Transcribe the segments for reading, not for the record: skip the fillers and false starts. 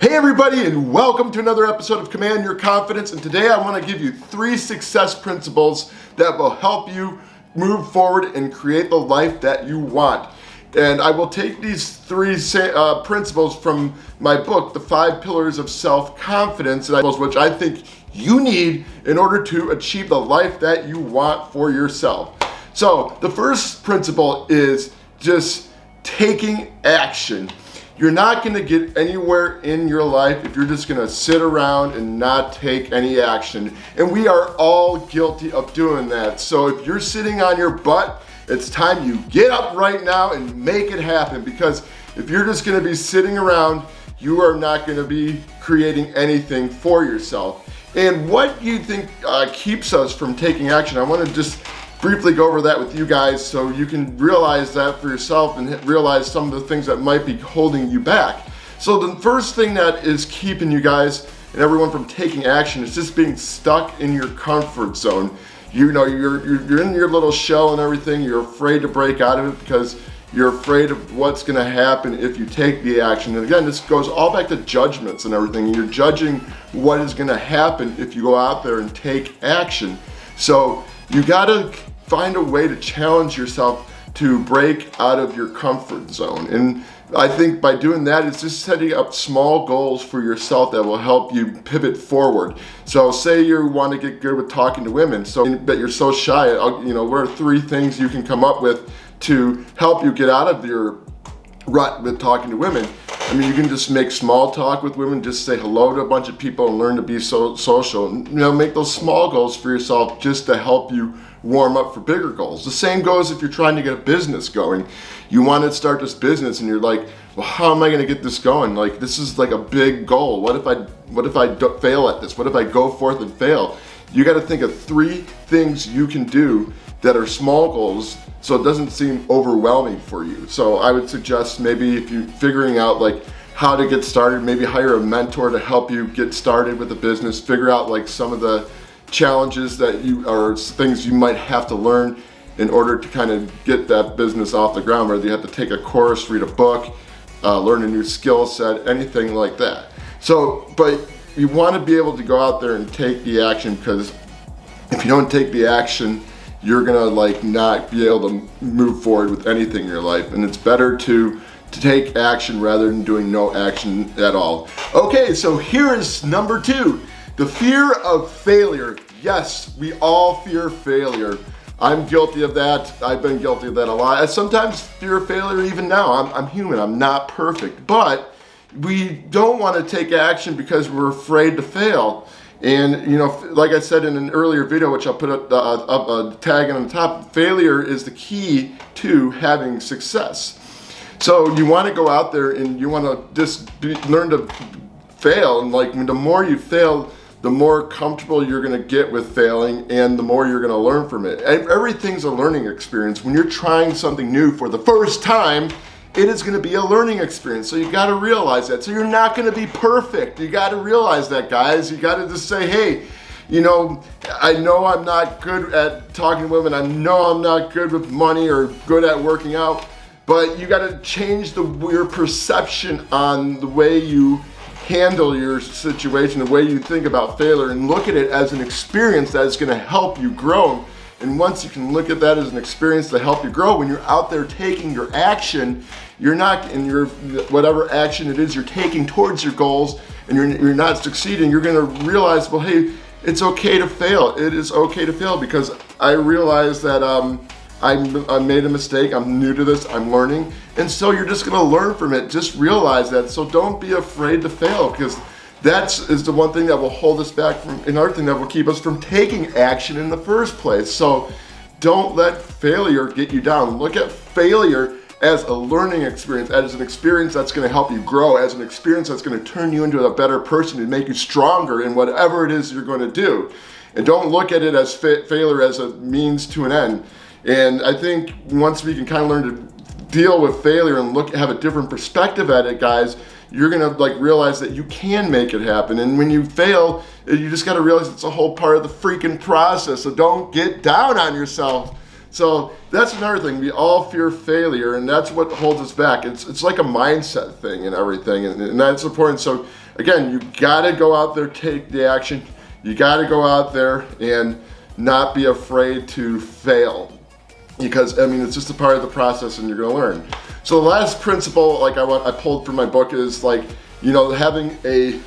Hey everybody, and welcome to another episode of Command Your Confidence. And today I want to give you 3 success principles that will help you move forward and create the life that you want. And I will take these 3 principles from my book, The 5 Pillars of Self-Confidence, which I think you need in order to achieve the life that you want for yourself. So the first principle is just taking action. You're not going to get anywhere in your life if you're just going to sit around and not take any action. And we are all guilty of doing that. So if you're sitting on your butt, it's time you get up right now and make it happen. Because if you're just going to be sitting around, you are not going to be creating anything for yourself. And what you think keeps us from taking action, I want to just briefly go over that with you guys so you can realize that for yourself and realize some of the things that might be holding you back. So the first thing that is keeping you guys and everyone from taking action is just being stuck in your comfort zone. You know, you're in your little shell and everything. You're afraid to break out of it because you're afraid of what's going to happen if you take the action. And again, this goes all back to judgments and everything. You're judging what is going to happen if you go out there and take action. So you gotta find a way to challenge yourself to break out of your comfort zone. And I think by doing that, it's just setting up small goals for yourself that will help you pivot forward. So say you want to get good with talking to women, but you're so shy, what are 3 things you can come up with to help you get out of your rut with talking to women? I mean, you can just make small talk with women, just say hello to a bunch of people and learn to be social. Make those small goals for yourself just to help you warm up for bigger goals. The same goes if you're trying to get a business going. You want to start this business and you're like, well, how am I going to get this going? Like, this is like a big goal. What if I fail at this? What if I go forth and fail? You got to think of 3 things you can do that are small goals so it doesn't seem overwhelming for you. So I would suggest maybe if you're figuring out like how to get started, maybe hire a mentor to help you get started with a business, figure out like some of the challenges things you might have to learn in order to kind of get that business off the ground, whether you have to take a course, read a book, learn a new skill set, anything like that. So, but you want to be able to go out there and take the action, because if you don't take the action, you're gonna like not be able to move forward with anything in your life. And it's better to take action rather than doing no action at all. Okay, so here is number 2, the fear of failure. Yes, we all fear failure. I'm guilty of that. I've been guilty of that a lot. I sometimes fear failure even now. I'm human, I'm not perfect, but we don't want to take action because we're afraid to fail. And like I said in an earlier video, which I'll put up a tag on the top, failure is the key to having success. So you want to go out there and you want to just learn to fail. And like the more you fail, the more comfortable you're going to get with failing and the more you're going to learn from it. Everything's a learning experience. When you're trying something new for the first time, it is going to be a learning experience. So you got to realize that. So you're not going to be perfect. You got to realize that, guys. You got to just say, hey, I know I'm not good at talking to women. I know I'm not good with money or good at working out. But you got to change your perception on the way you handle your situation, the way you think about failure, and look at it as an experience that is going to help you grow. And once you can look at that as an experience to help you grow, when you're out there taking your action, you're not in your whatever action it is you're taking towards your goals, and you're not succeeding, you're going to realize, well, hey, it's okay to fail. It is okay to fail because I realize that I made a mistake. I'm new to this. I'm learning. And so you're just going to learn from it. Just realize that. So don't be afraid to fail, because that is the one thing that will hold us back from, another thing that will keep us from taking action in the first place. So don't let failure get you down. Look at failure as a learning experience, as an experience that's going to help you grow, as an experience that's going to turn you into a better person and make you stronger in whatever it is you're going to do. And don't look at it as failure as a means to an end. And I think once we can kind of learn to deal with failure and have a different perspective at it, guys, you're gonna realize that you can make it happen. And when you fail, you just gotta realize it's a whole part of the freaking process. So don't get down on yourself. So that's another thing. We all fear failure, and that's what holds us back. It's like a mindset thing and everything, and that's important. So again, you gotta go out there, take the action. You gotta go out there and not be afraid to fail, because I mean, it's just a part of the process and you're gonna learn. So the last principle, like I pulled from my book, is like, you know, having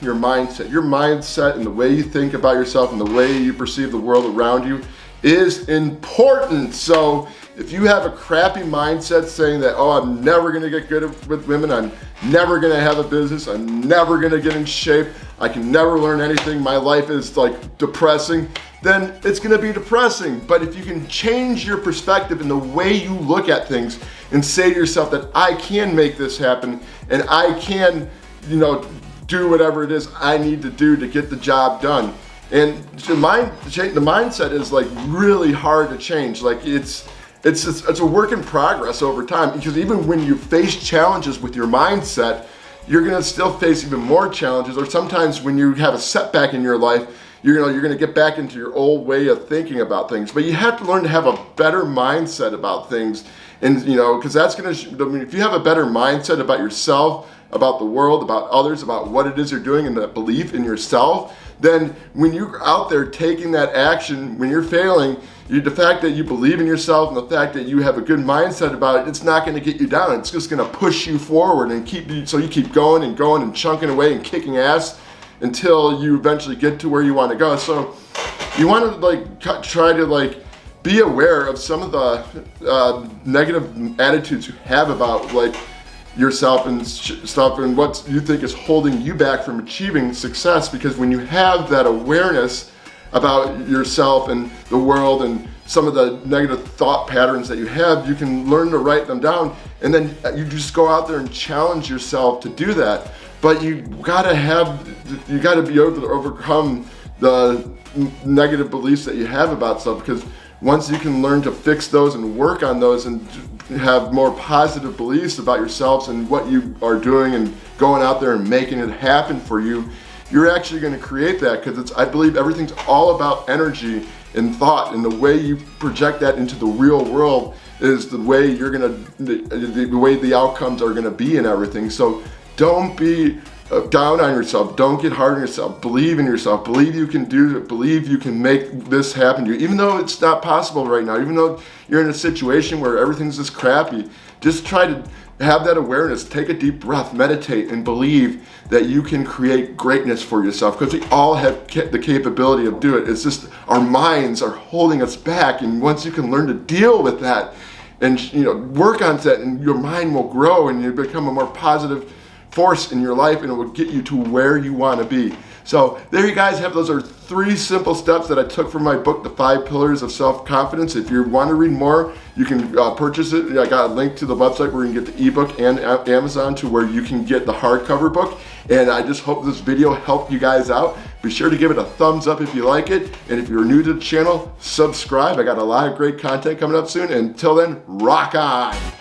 your mindset and the way you think about yourself and the way you perceive the world around you is important. So if you have a crappy mindset saying that, oh, I'm never gonna get good with women, I'm never gonna have a business, I'm never gonna get in shape, I can never learn anything, my life is like depressing, then it's gonna be depressing. But if you can change your perspective and the way you look at things and say to yourself that I can make this happen and I can, you know, do whatever it is I need to do to get the job done. And the mindset is like really hard to change. Like it's a work in progress over time, because even when you face challenges with your mindset, you're gonna still face even more challenges. Or sometimes when you have a setback in your life, you're gonna get back into your old way of thinking about things. But you have to learn to have a better mindset about things, and you know, because that's gonna. I mean, if you have a better mindset about yourself, about the world, about others, about what it is you're doing, and that belief in yourself, then when you're out there taking that action, when you're failing, the fact that you believe in yourself and the fact that you have a good mindset about it, it's not going to get you down. It's just going to push you forward and so you keep going and going and chunking away and kicking ass until you eventually get to where you want to go. So you want to like try to like be aware of some of the negative attitudes you have about like yourself and stuff, and what you think is holding you back from achieving success. Because when you have that awareness about yourself and the world and some of the negative thought patterns that you have, you can learn to write them down, and then you just go out there and challenge yourself to do that. But you gotta be able to overcome the negative beliefs that you have about stuff, because once you can learn to fix those and work on those and have more positive beliefs about yourselves and what you are doing and going out there and making it happen for you, you're actually going to create that. Because I believe everything's all about energy and thought, and the way you project that into the real world is the way the way the outcomes are going to be and everything. So don't be down on yourself. Don't get hard on yourself. Believe in yourself. Believe you can do it. Believe you can make this happen to you. Even though it's not possible right now, even though you're in a situation where everything's just crappy, just try to have that awareness. Take a deep breath, meditate, and believe that you can create greatness for yourself, because we all have the capability of doing it. It's just our minds are holding us back, and once you can learn to deal with that and work on that, and your mind will grow and you become a more positive force in your life, and it will get you to where you want to be. So there you guys have. Those are 3 simple steps that I took from my book, The 5 Pillars of Self-Confidence. If you want to read more, you can purchase it. I got a link to the website where you can get the ebook, and Amazon to where you can get the hardcover book. And I just hope this video helped you guys out. Be sure to give it a thumbs up if you like it. And if you're new to the channel, subscribe. I got a lot of great content coming up soon. Until then, rock on.